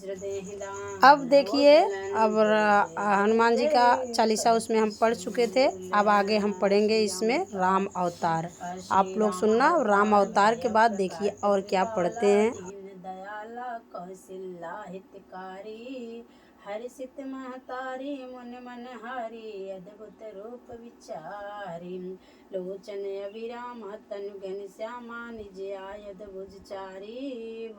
अब देखिए, अब हनुमान जी का चालीसा उसमें हम पढ़ चुके थे। अब आगे हम पढ़ेंगे इसमें राम अवतार। आप लोग सुनना, राम अवतार के बाद देखिए और क्या पढ़ते हैं। दयाला कौशल्या हितकारी, हर्षित महतारी मुन मन हारी, अद्भुत रूप विचारी, लोचन अभिराम तनु घनश्यामा, निज आयध भुजचारी,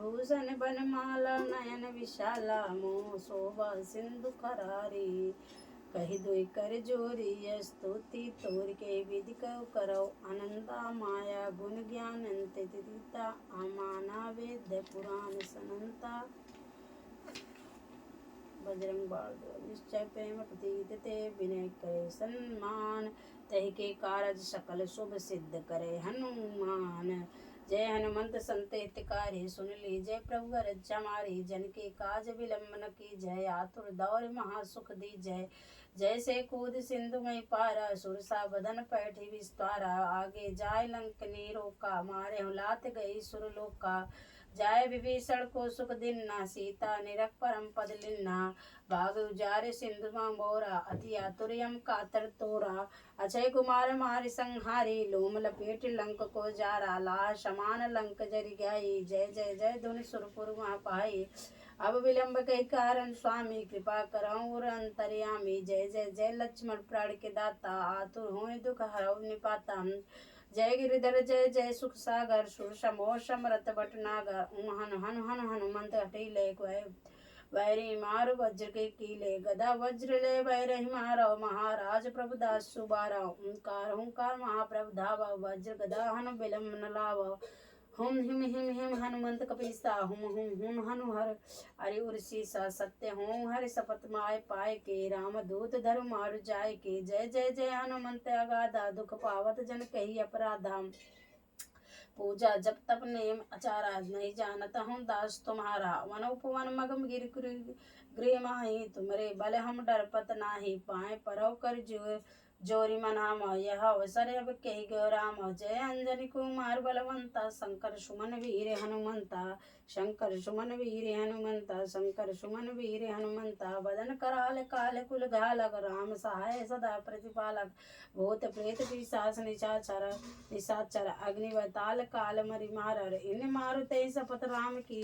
भूषण बनमाला नयन विशाला, मोह शोभा सिंधु खरारी, कही दुई कर जोरी स्तुति तोर के विधि करो, आनंदा माया गुण ज्ञान अंतरिता, अमाना वेद पुराण सनंता, बजरंग बाण निश्चय प्रेम प्रतीत ते, विनय करे सम्मान, तहि के कारज सकल शुभ सिद्ध करे हनुमान। जय हनुमंत संत हितकारी, सुन लीजय प्रभु रक्षा हमारी, जन के काज विलंब न की जय, आतुर दौर महासुख दी जय, जैसे कूद सिंधु में पारा, सुरसा बदन पैठी विस्तारा, आगे जाय लंक नीरोका, मारे लात गई सुरलोका, जाय विभीषण को सुख दिन्ना, सीता निरख परम पद लिन्ना, भाग उजारे सिंधु मोरा, अति आतुर्यम कातर तोरा, अक्षय कुमार मारि संहारी, लोम लपेट लंक को जारा, ला समान लंक जरि गई, जय जय जय धुनि सुरपुर वहाँ पाई, अब विलंब के कारण स्वामी, कृपा करऊँ और अंतर्यामी, जय जय जय लक्ष्मण प्राण के दाता, आतुर होय दुख हरऊ निपाता, जय गिरिधर जय जय सुख सागर, सुर समोह समरथ भटनागर, हन हन हन हनुमंत हठीले वैरी मार वज्र के कीले, गदा वज्र ले वैरही मारो, महाराज प्रभु दास सुबारा, ओंकार ओंकार महाप्रभु धावा, वज्र गदा हन विलंब न लावा, हुम हिम हिम हिम हनुमंत कपीसा, हुम हुम हुम हनु हर अरि उर्षिसा, सत्य हों हरि शपथ माय पाए के, राम दूत धर्म मारु जाय के, जय जय जय हनुमंत अगाधा, दुख पावत जन कही अपराधा, पूजा जब तप नेम अचारा, नहीं जानत हूँ दास तुम्हारा, वन उपवन मगम गिर गृह माही, तुमरे बल हम डरपत नाही, पाए परव कर जोरी मनाम, यह अवसर अब कही गो राम, जय अंजनी कुमार बलवंता, शंकर सुमन वीर हनुमंता, शंकर सुमन वीर हनुमंता, शंकर सुमन वीर हनुमंता, बदन कराल काल कुल घालक, राम सहाय सदा प्रतिपालक, भूत प्रेत पिशाच निशाचर अग्नि वताल काल मरि मारर, इन मारुते शपथ राम की,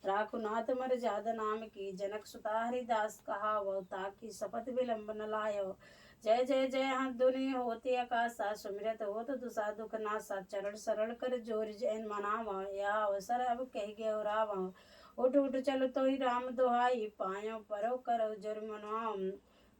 राखुनाथ मर जाद नाम की, जनक सुता हरिदास कहावो, ताकि शपथ विलंब न लायो, जय जय जय हाथ धुनि होती आकाशा, सुमिरत होत दुसा दुख नासा, चरण सरल कर जोर जैन मनावा, यह अवसर अब कह गयो रावा, उठ उठ चलो तो ही राम दुहाई, पायो परो करो जोर मनाओ,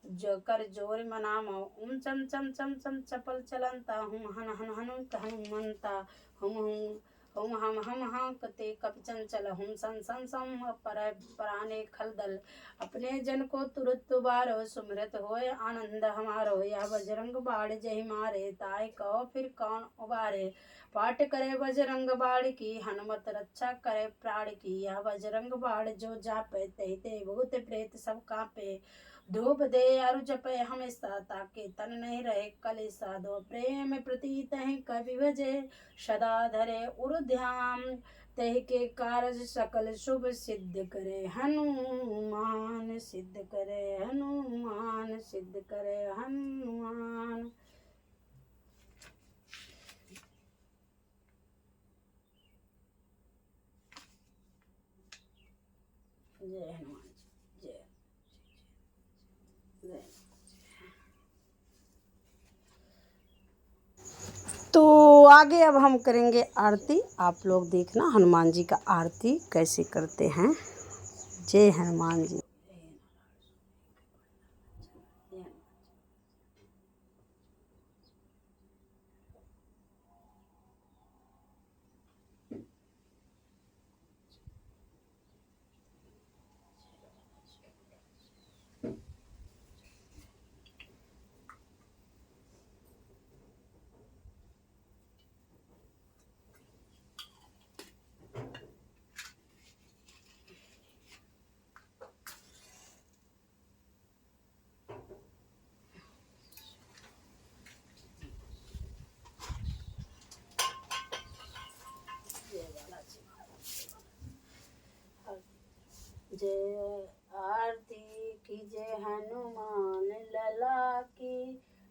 जो कर जोर मनामो, चम चम चम चम चपल चलंता, हुम हन हन हनु हनुमंता, हुम हम कते कप चंचल, हुम सन सन सम पर प्राणे खलदल, अपने जन को तुरत उबारो, सुमरत होय आनंद हमारो, यह बजरंग बाण जहि मारे, ताय कहो फिर कौन उबारे, पाठ करे बजरंग बाण की, हनुमत रक्षा करे प्राण की, यह बजरंग बाण जो जापे, ते ते भूत प्रेत सब कांपे, धूप दे अरु जपे हमेशा, ताके तन नहीं रहे कलेसा, दो प्रेम प्रीत है कवि भजे, सदा धरे उर ध्यान, तह के कारज सकल शुभ सिद्ध करे हनुमान, सिद्ध करे हनुमान, सिद्ध करे हनुमान। जय हनुमान जी, जय जय। तो आगे अब हम करेंगे आरती। आप लोग देखना हनुमान जी का आरती कैसे करते हैं। जय हनुमान जी। जय आरती कीजय हनुमान लला की,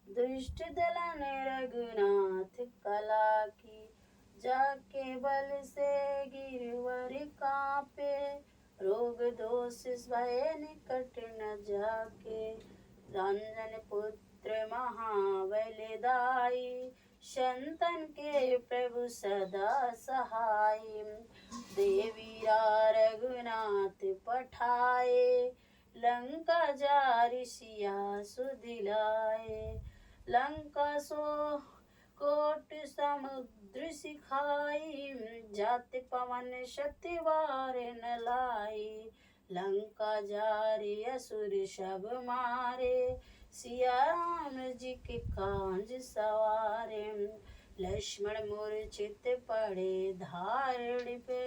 दुष्ट दलन रघुनाथ कला की। जाके बल से गिरवर कांपे, रोग दोष भय निकट न जाके। रंजन पुत्र महाबलदाई, संतन के प्रभु सदा सहाय। देवीरा रघुनाथ पठाए, लंका जारि सिया सुदिलाए। लंका सो कोट समुद्र सिखाई, जाति पवन शक्ति वार न लाई। लंका जारि असुर सब मारे, सिया राम जी के काज सवारे। लक्ष्मण मूर्छित पड़े धारण पे,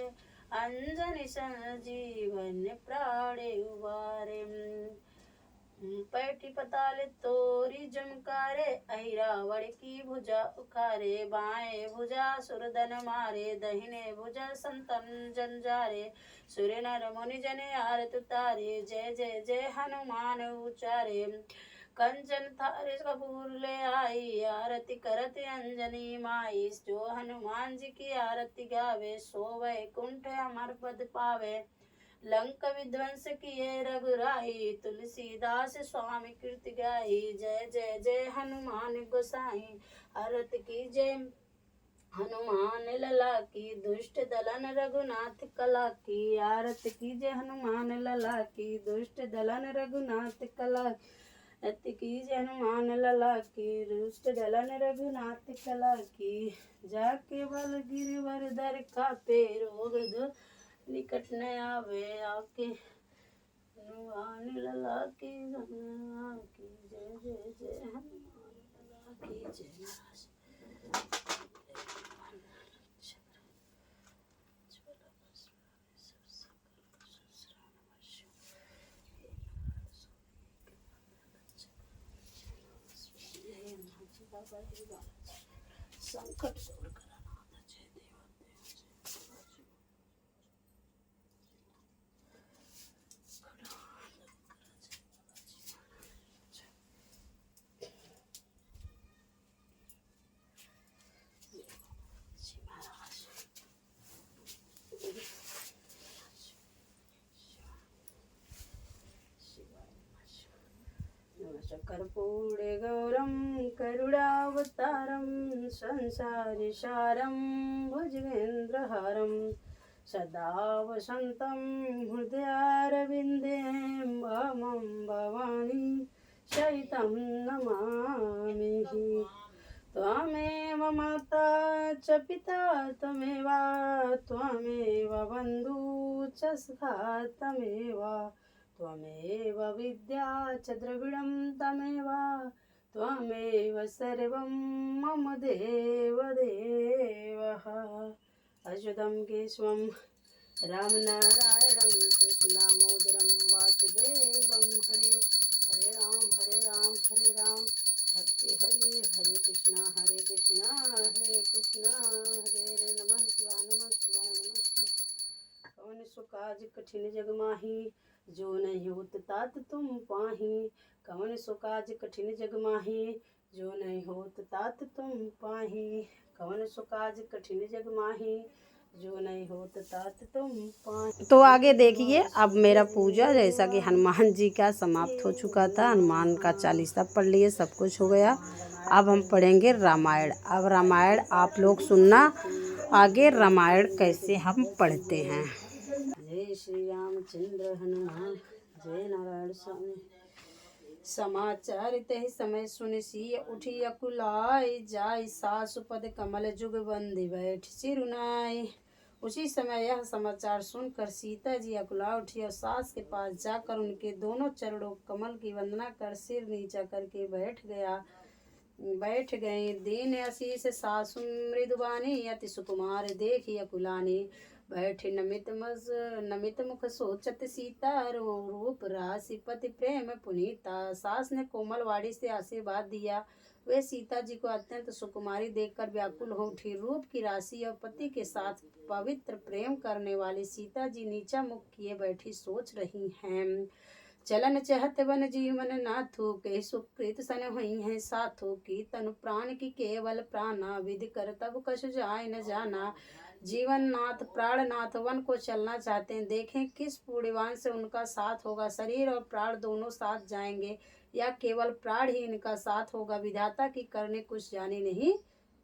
अंजनी संजीवन प्राण उबारे। पैठी पताल तोरी जमकारे, ऐरावण की भुजा उखारे। बाएं भुजा सुरदन मारे, दहिने भुजा संतन जंजारे। सुर नर मुनि जने आरत उतारे, जय जय जय हनुमान उचारे। कंचन थार कपूर ले आई, आरती करत अंजनी माई। जो हनुमान जी की आरती गावे, सो वैकुंठ अमर पद पावे। लंका विध्वंस किए रघुराई, तुलसीदास स्वामी कृति गाई। जय जय जय हनुमान गोसाई, आरती की जय हनुमान लला की। दुष्ट दलन रघुनाथ कला की, आरती की जय हनुमान लला की। दुष्ट दलन रघुनाथ कला, आरती की जय हनुमान लला की। दुष्ट दलन रघुनाथ कला की। जाके बल गिरवर धर कापे, रोग दो निकट न आवे आके। हनुमान लला की जय जय जय हनुमान लला की जय। संकट दूर कराना जय देव कर्पूरे गौरम करुणावतारम, संसारसारम भुजगेन्द्रहारम। सदा वसंतं हृदयारविन्दे, मम भवानी सहितं नमामि। त्वमेव माता च पिता त्वमेव, त्वमेव बन्धु च सखा त्वमेव। त्वमेव विद्या च द्रविणं त्वमेव, त्वमेव सर्वं मम देवदेवः। अच्युतं केशवं रामनारायणं, कृष्णदामोदरं वासुदेवं। हरे हरे राम हरे राम हरे राम, हरे हरे हरे कृष्णा हरे कृष्णा हरे हरे नमः शिवाय नमः शिवाय नमः शिवाय। कौन सो काज कठिन जग माही, जो नहीं होत तात तुम पाही। कौन सो काज कठिन जग माही, जो नहीं होत तात तुम पाही। कौन सो काज कठिन जग माही, जो नहीं होत तात तुम पाही। तो आगे देखिए, अब मेरा पूजा जैसा कि हनुमान जी का समाप्त हो चुका था। हनुमान का चालीसा पढ़ लिए, सब कुछ हो गया। अब हम पढ़ेंगे रामायण। अब रामायण आप लोग सुनना, आगे रामायण कैसे हम पढ़ते हैं। जय श्री रामचंद्र हनुमान, जय नारायण स्वामी। समाचार तहि समय सुनि सिय उठी अकुलाय, जाय सासु पद कमल जुग बंदी बैठ सिरुनाय। उसी समय यह समाचार सुनकर सीता जी अकुला उठी और सास के पास जाकर उनके दोनों चरणों कमल की वंदना कर सिर नीचा करके बैठ गए। दीन आशीष सासु मृदुबानी, अति सुकुमार देखी अकुलानी। बैठे नमित मुख सोचत सीता, रूप राशिपति प्रेम पुनीता। सास ने कोमल वाणी से आशीर्वाद दिया। वे सीता जी को अत्यंत सुकुमारी देखकर व्याकुल हो उठी। रूप की राशि और पति के साथ पवित्र प्रेम करने वाली सीता जी नीचा मुख किए बैठी सोच रही हैं। चलन चहत वन जीवन नाथो, के सुकृत सन हुई है साथो की। तनु प्राण की केवल प्राणा, विधि कर तब कछु जाय न जाना। जीवन नाथ प्राणनाथ वन को चलना चाहते हैं, देखें किस पूर्णवान से उनका साथ होगा। शरीर और प्राण दोनों साथ जाएंगे या केवल प्राण ही इनका साथ होगा। विधाता की करने कुछ जानी नहीं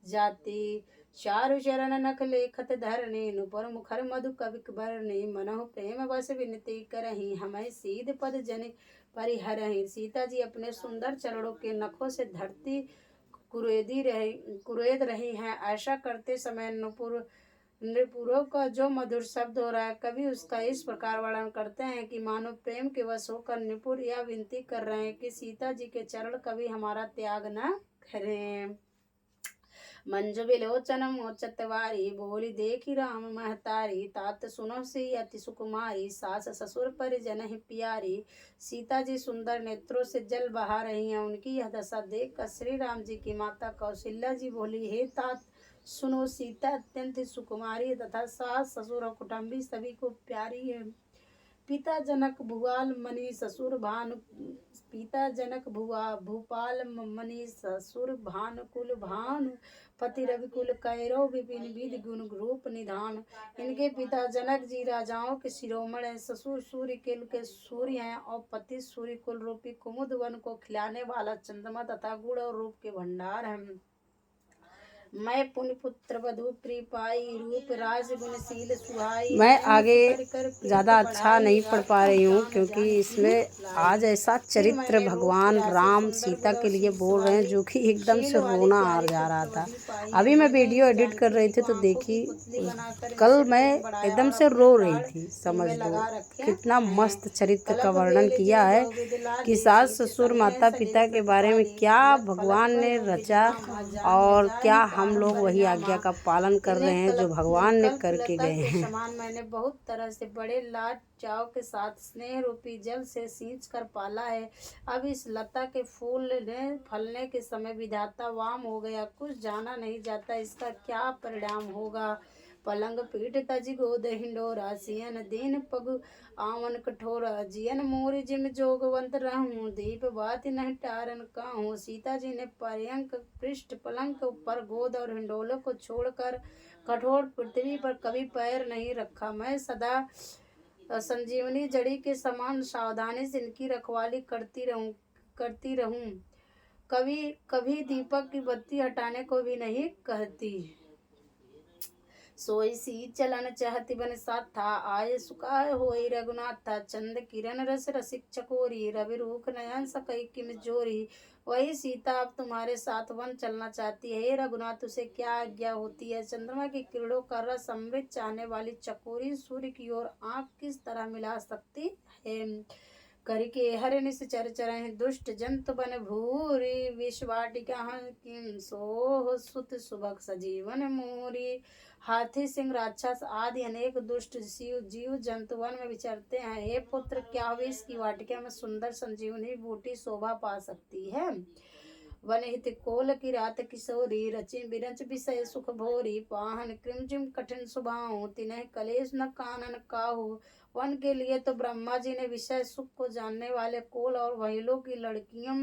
जाती। चारु चरण नख लेखत धरने, नुपुर मुखर मधु कविक बरने। मनहु प्रेम बस विनती करही, हमें सीध पद जन परिहरहि। सीता जी अपने सुंदर चरणों के नखों से धरती कुरेद रही हैं। ऐसा करते समय नृपुरों का जो मधुर शब्द हो रहा है, कवि उसका इस प्रकार वर्णन करते हैं कि मानो प्रेम के वश होकर नृपुर यह विनती कर रहे हैं कि सीता जी के चरण कभी हमारा त्याग न करें। मंजु विलोचन मोचतवारी, बोली देखी राम महतारी। तात सुनो सी अति सुकुमारी, सास ससुर परिजन ही प्यारी। सीता जी सुंदर नेत्रों से जल बहा रही हैं। उनकी यह दशा देखकर श्री राम जी की माता कौशल्या जी बोली, हे तात सुनो, सीता अत्यंत सुकुमारी तथा सास ससुर और कुटुंबी सभी को प्यारी है। पिता जनक भूपाल मणि ससुर भानुकुल भानु, पति रविकुल कैरव विपिन विधि गुण रूप निधान। इनके पिता जनक जी राजाओं के शिरोमणि हैं, ससुर सूर्य कुल के सूर्य हैं और पति सूर्य कुल रूपी कुमुद वन को खिलाने वाला चंद्रमा तथा गुण और रूप के भंडार हैं। मैं पुण्य पुत्र वधु प्रिय पाई, रूप राज गुणशील सुहाई। मैं आगे ज़्यादा अच्छा नहीं पढ़ पा रही हूँ क्योंकि इसमें आज ऐसा चरित्र भगवान राम सीता के लिए बोल रहे हैं जो कि एकदम से रोना आ जा रहा था। अभी मैं वीडियो एडिट कर रही थी तो देखी, कल मैं एकदम से रो रही थी। समझ लो कितना मस्त चरित्र का वर्णन किया है कि सास ससुर माता पिता के बारे में क्या भगवान ने रचा और क्या हम लोग वही आज्ञा का पालन कर रहे हैं जो भगवान ने करके गए हैं। समान मैंने बहुत तरह से बड़े लाड चाव के साथ स्नेह रूपी जल से सींच कर पाला है। अब इस लता के फूल ने फलने के समय विधाता वाम हो गया। कुछ जाना नहीं जाता इसका क्या परिणाम होगा। पलंग पीठ तज गोद हिंडोरा, सियन दीन पग आवन कठोरा। जियन मोर जिम जोगवंत रहूं, दीप बात नहीं टारन काहूं। सीता जी ने पर्यंक पृष्ठ पलंग पर गोद और हिंडोलों को छोड़कर कठोर पृथ्वी पर कभी पैर नहीं रखा। मैं सदा संजीवनी जड़ी के समान सावधानी से इनकी रखवाली करती रहूं। कभी दीपक की बत्ती हटाने को भी नहीं कहती। सोई सी चलन चाहती बन साथ था, आय सुखाय होई रघुनाथ था। चंद किरण रस रसिक चकोरी, रवि रूख नयन सकई किम जोरी। वही सीता अब तुम्हारे साथ वन चलना चाहती है। हे रघुनाथ, उसे क्या आज्ञा होती है। चंद्रमा की किरणों का रस अमृत चाहने वाली चकोरी सूर्य की ओर आंख किस तरह मिला सकती है। करके हर निश्चर चरण दुष्ट जंतु बन भूरी, विश्वाटिका किम सोह सुत सुभग सजीवन मोरी। हाथी सिंह राक्षस आदि अनेक दुष्ट जीव जंतु वन में विचरते हैं। हे पुत्र, क्या वे इसकी वाटिका में सुंदर संजीवनी बूटी शोभा पा सकती है। वन हित कोल की रात किशोरी, रचि बिरंच विषय सुख भोरी। पाहन कृमजिम कठिन सुभाऊ, तिन्ह कलेश न कानन काहू। वन के लिए तो ब्रह्मा जी ने विषय सुख को जानने वाले कोल और महिलों की लड़कियों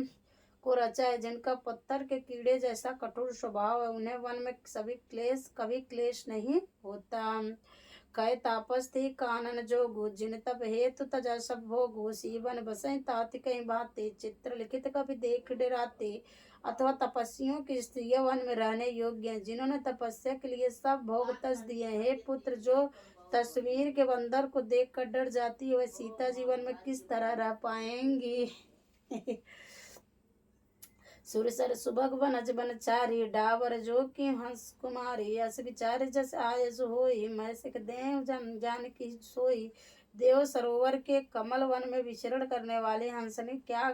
को रचा है, जिनका पत्थर के कीड़े जैसा कठोर स्वभाव है। उन्हें वन में कभी क्लेश नहीं होता। कय तापस थी कानन जोगु, जिन तप हेतु तजा सब भोगु। सीवन बसई ताति कहीं बाते, चित्र लिखित कभी देख डराते। अथवा तपस्वियों की स्त्रियां वन में रहने योग्य हैं, जिन्होंने तपस्या के लिए सब भोग तज दिए। हे पुत्र, जो तस्वीर के बंदर को देखकर डर जाती है, वह सीता जीवन में किस तरह रह पाएंगी। सुरसर सुभग वनज बनचारी, डावर जो की हंस कुमारी। यस विचार जस आयस होई, मैं सिख देव जानकी सोई। देव सरोवर के कमल वन में विचरण करने वाले हंसनी क्या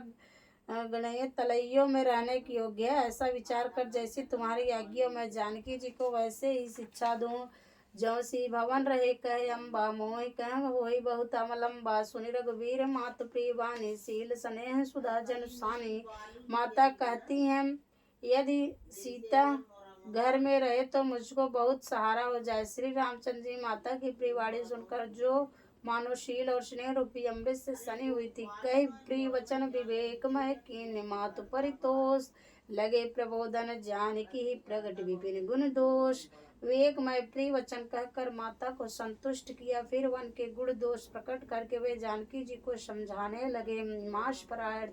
गणेय तलैयों में रहने की योग्य है। ऐसा विचार कर जैसी तुम्हारी आज्ञा मैं जानकी जी को वैसे ही शिक्षा दूं। ज्यों सी भवन रहे कहे अम्बा मोहि कह होई बहुत अमलम्बा सुनि रघुवीर मात प्रिय वाणी शील स्नेह सुधा जन सानी। माता कहती हैं यदि सीता घर में रहे तो मुझको बहुत सहारा हो जाए। श्री रामचंद्र जी माता की प्रिय वाणी सुनकर जो मानो शील और स्नेह रूपी अमृत से सनी हुई थी, कई प्रिय वचन विवेकमय कीन्ह मातु परितोष लगे प्रबोधन जानकी ही प्रगट विपिन गुण दोष। विवेकमय प्रिय वचन कहकर माता को संतुष्ट किया, फिर वन के गुण दोष प्रकट करके वे जानकी जी को समझाने लगे। मास परायण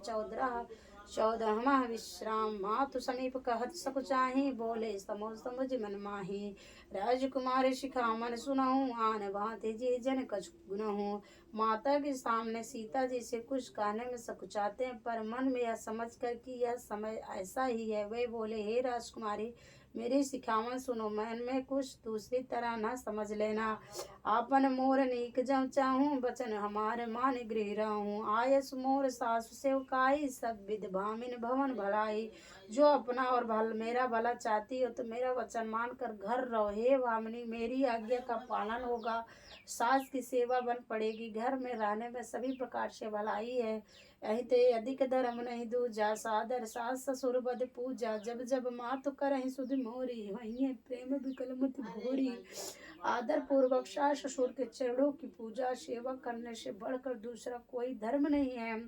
14वां विश्राम मातु समीप कहत सकुचाही बोले समो समुझ मन माही। राजकुमारी शिखामन सुनहु आन भांति जी जन कछु गुनहु। माता के सामने सीता जी से कुछ कहने में सकुचाते हैं, पर मन में यह समझ कर कि यह समय ऐसा ही है, वे बोले हे राजकुमारी मेरी शिखावन सुनो, मन में कुछ दूसरी तरह न समझ लेना। आपन मोर नीक जम चाहूँ वचन हमारे मान गृह रहूँ। आयस मोर सासु सेवकाई सब विध भामिन भवन भलाई। जो अपना और मेरा भला चाहती हो तो मेरा वचन मान कर घर रहो। हे भामिनी मेरी आज्ञा का पालन होगा, सास की सेवा बन पड़ेगी, घर में रहने में सभी प्रकार से भलाई है। अहिते अधिक धर्म नहीं दूजा, सादर सास ससुर बद पूजा। जब जब मातु करहि सुध मोरी, वहीं प्रेम विकल मति भोरी। आदर पूर्वक सास ससुर के चरणों की पूजा सेवा करने से बढ़कर दूसरा कोई धर्म नहीं है।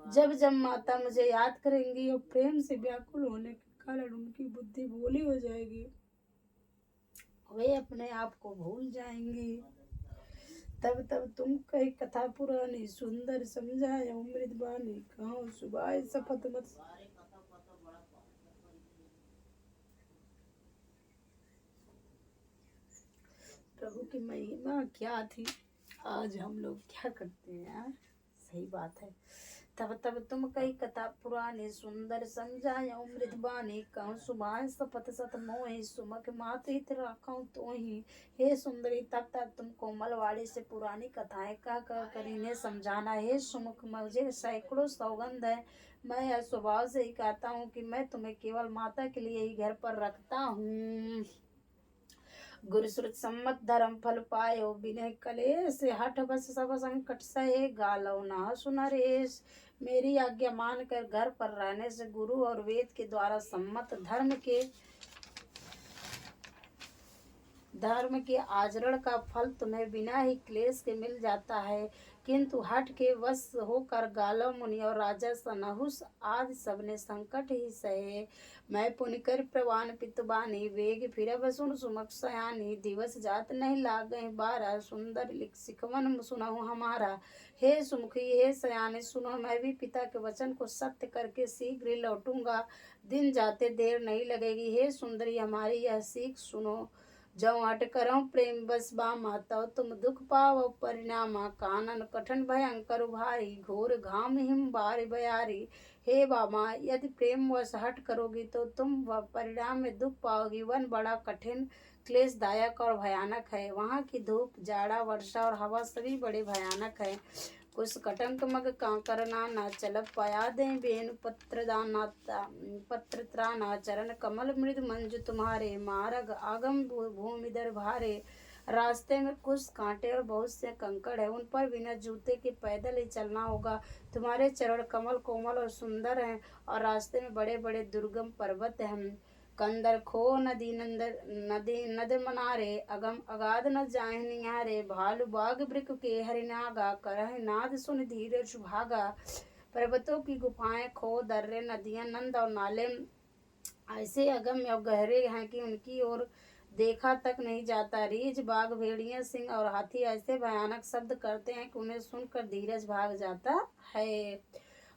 जब जब माता मुझे याद करेंगी और प्रेम से व्याकुल होने के कारण उनकी बुद्धि भोली हो जाएगी, वे अपने आप को भूल जाएंगी। तब तब तुम कही कथा पुरानी सुंदर समझाए अमृत बानी। कहो सुबाय सपत मत। प्रभु की महिमा क्या थी, आज हम लोग क्या करते हैं यार, सही बात है। तब तब तुम कही कथा पुरानी सुंदर समझाए अमृत बानी। कहूँ सुबाय सपत सत मोहि, सुमक मात हित राखूं तोहि। हे सुंदरी तब तक तुम कोमल वाणी से पुरानी कथाएं कह कर इन्हें समझाना। हे सुमुख मुझे सैकड़ों सौगंध है, मैं यह स्वभाव से ही कहता हूँ कि मैं तुम्हें केवल माता के लिए ही घर पर रखता हूँ। गुरुश्रुत सम्मत धर्म फल पायो, बिना कलेश हठ बस सब संकट सहे। गालो ना सुनरेश, मेरी आज्ञा मानकर घर पर रहने से गुरु और वेद के द्वारा सम्मत धर्म के आचरण का फल तुम्हें बिना ही क्लेश के मिल जाता है, किंतु हठ के वश होकर गालव मुनि और राजा सनहुस आदि सबने संकट ही सहे। मैं पुण्य कर प्रवान पितुबानी, वेग फिरब सुन सुमक सयानी। दिवस जात नहीं लागहि बारा, सुंदर लिख सिखवन सुनहु हमारा। हे सुमुखी हे सयाने सुनो, मैं भी पिता के वचन को सत्य करके शीघ्र ही लौटूंगा, दिन जाते देर नहीं लगेगी। हे सुंदरी हमारी यह सीख सुनो, जौ हट करो प्रेम बस बा माता, तुम दुख पाओ परिणामा। कानन कठिन भयंकर भारी, घोर घाम हिम बार बयारी। हे बामा यदि प्रेम वश हट करोगी तो तुम परिणाम में दुख पाओगी। वन बड़ा कठिन क्लेशदायक और भयानक है, वहाँ की धूप जाड़ा वर्षा और हवा सभी बड़े भयानक है। कुछ कटंक मग कांकर नाना, चल पया दे बेनु पत्र त्राना। चरण कमल मृद मंजु तुम्हारे, मार्ग आगम भूमि दर भारे। रास्ते में कुछ कांटे और बहुत से कंकड़ है, उन पर बिना जूते के पैदल ही चलना होगा। तुम्हारे चरण कमल कोमल और सुंदर हैं, और रास्ते में बड़े बड़े दुर्गम पर्वत हैं। कंदर खो नदी नद मनारे, अगम अगाध न जाहि निहारे। भालू बाग वृक के हरिनागा, करह नाद सुन धीरज भागा। पर्वतों की गुफाएं, खो दर्रे नदियां नंद और नाले ऐसे अगम और गहरे हैं कि उनकी ओर देखा तक नहीं जाता। रीछ बाघ भेड़िया सिंह और हाथी ऐसे भयानक शब्द करते हैं कि उन्हें सुनकर धीरज भाग जाता है।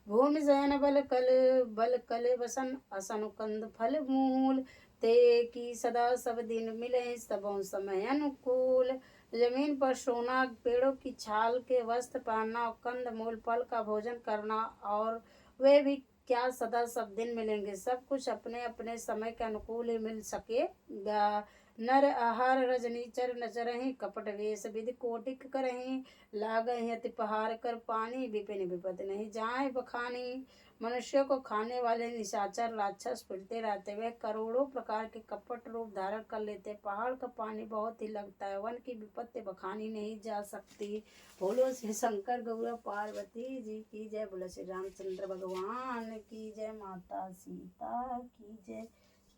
भूमि शयन बल कल वसन, असन कंद फल मूल। ते की सदा सब दिन मिले, सबों समय अनुकूल। जमीन पर सोना, पेड़ों की छाल के वस्त्र पहनना और कंद मूल फल का भोजन करना, और वे भी क्या सदा सब दिन मिलेंगे। सब कुछ अपने अपने समय के अनुकूल ही मिल सकेगा। नर आहार रजनीचर नचरहि कपट वेश विधि कोटिक करहि लागहि अति पहार कर पानी विपिन विपद नहीं जाए बखानी। मनुष्य को खाने वाले निशाचर राक्षस फिरते रहते हुए करोड़ों प्रकार के कपट रूप धारण कर लेते। पहाड़ का पानी बहुत ही लगता है, वन की विपत्ति बखानी नहीं जा सकती। बोलो श्री शंकर गौरव पार्वती जी की जय। बोलो श्री रामचंद्र भगवान की जय। माता सीता की जय।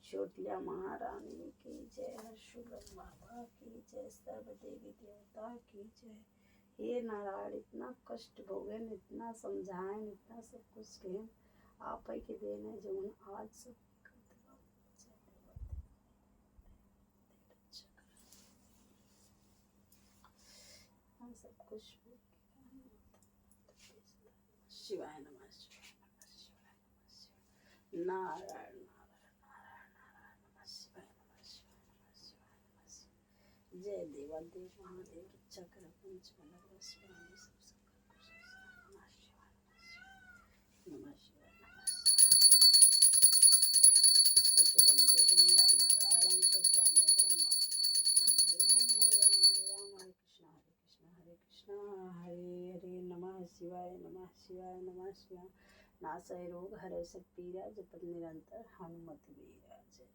छोटिया महारानी की जय। हर्षुलम बाबा की जय। सर्व देवी देवता की जय। हे नारायण, इतना कष्ट भोगे, इतना समझाएं, इतना सब कुछ कहें, आप ही के देन है जो आज सब हम सब कुछ शिवाय नमः। शिवाय नमः। शिवाय नमः। शिवाय नारायण नारायण नारायण नारायण नमः। शिवाय नमः। शिवाय नमः। शिवाय नमः। शिवाय जय देवादेव महादेव रक्षा कर पंच बल स्वामी सब संकट को नमः। शिवाय नमः। शिवाय नमः। अच्युतम केशवम राम नारायणं कृष्णं ब्रह्मा हरे राम हरे राम हरे राम हरे कृष्ण हरे कृष्ण हरे हरे नमः। शिवाय नमः। शिवाय नमः। शिवाय नासय रोग हरे सब पीरा जपत निरंतर हनुमत वीरा जय।